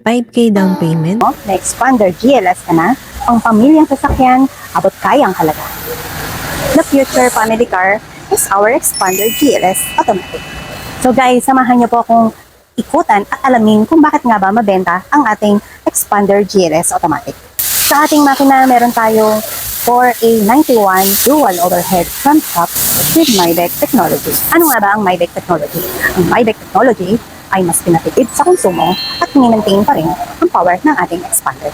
5K down payment. Na Expander GLS ka na, ang pamilyang sasakyan, abot kayang halaga. The future family car is our Expander GLS Automatic. So guys, samahan niyo po akong ikutan at alamin kung bakit nga ba mabenta ang ating Expander GLS Automatic. Sa ating makina, meron tayong 4A91 dual overhead front top with Maybach technology. Ano nga ba ang Maybach technology? Ang Maybach technology ay mas pinatipid sa konsumo at mini-maintain pa rin ang power ng ating expander.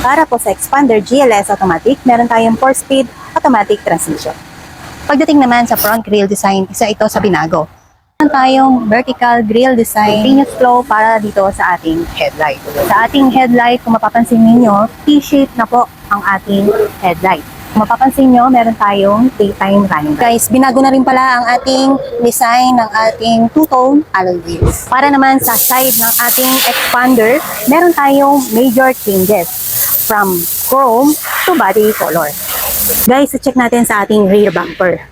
Para po sa Expander GLS Automatic, meron tayong 4-speed automatic transmission. Pagdating naman sa front grille design, isa ito sa binago. Meron tayong vertical grille design, continuous flow para dito sa ating headlight. Sa ating headlight, kung mapapansin ninyo, T-shape na po ang ating headlight. Kung mapapansin nyo, meron tayong daytime running. Guys, binago na rin pala ang ating design ng ating two-tone alloy wheels. Para naman sa side ng ating expander, meron tayong major changes from chrome to body color. Guys, check natin sa ating rear bumper.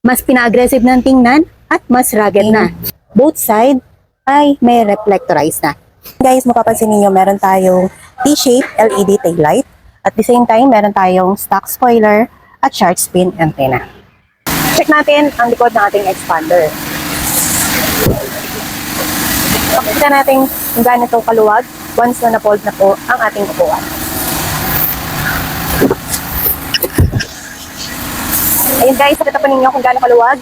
Mas pina-aggressive ng tingnan at mas rugged na. Both side ay may reflectorized na. Guys, mapapansin niyo meron tayong T-shape LED taillight. At the same time, meron tayong stock spoiler at shark fin antenna. Check natin ang likod ng ating expander. Pakita natin kung gaano ito kaluwag once na na-fold na po ang ating upuan. Ayun guys, nakita pa ninyo kung gaano kaluwag.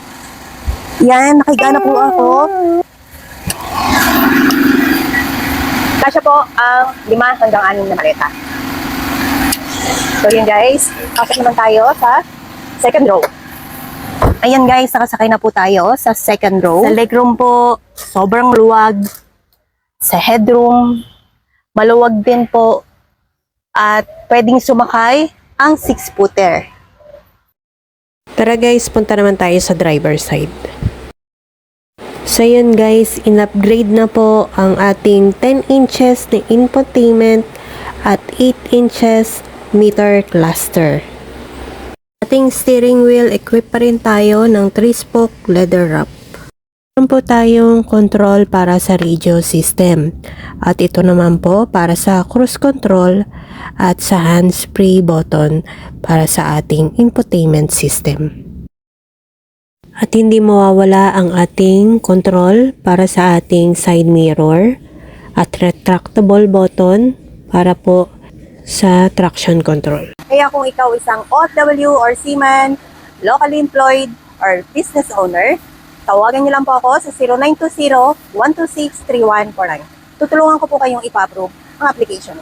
Yan, nakahiga na po ako. Kasya po ang 5 hanggang 6 na maleta. So yun guys, pasok naman tayo sa second row. Ayan guys, nakasakay na po tayo sa second row. Sa legroom po, sobrang luwag. Sa headroom, maluwag din po. At pwedeng sumakay ang 6-footer. Tara guys, punta naman tayo sa driver side. So yun guys, in-upgrade na po ang ating 10 inches na infotainment at 8 inches meter cluster. Ating steering wheel, equip pa rin tayo ng 3-spoke leather wrap. Meron po tayong control para sa radio system. At ito naman po para sa cruise control at sa hands-free button para sa ating infotainment system. At hindi mawawala ang ating control para sa ating side mirror at retractable button para po sa traction control. Kaya kung ikaw isang OFW or seaman, locally employed or business owner, tawagan niyo lang po ako sa 0920-126-3149. Tutulungan ko po kayong ipa-approve ang application.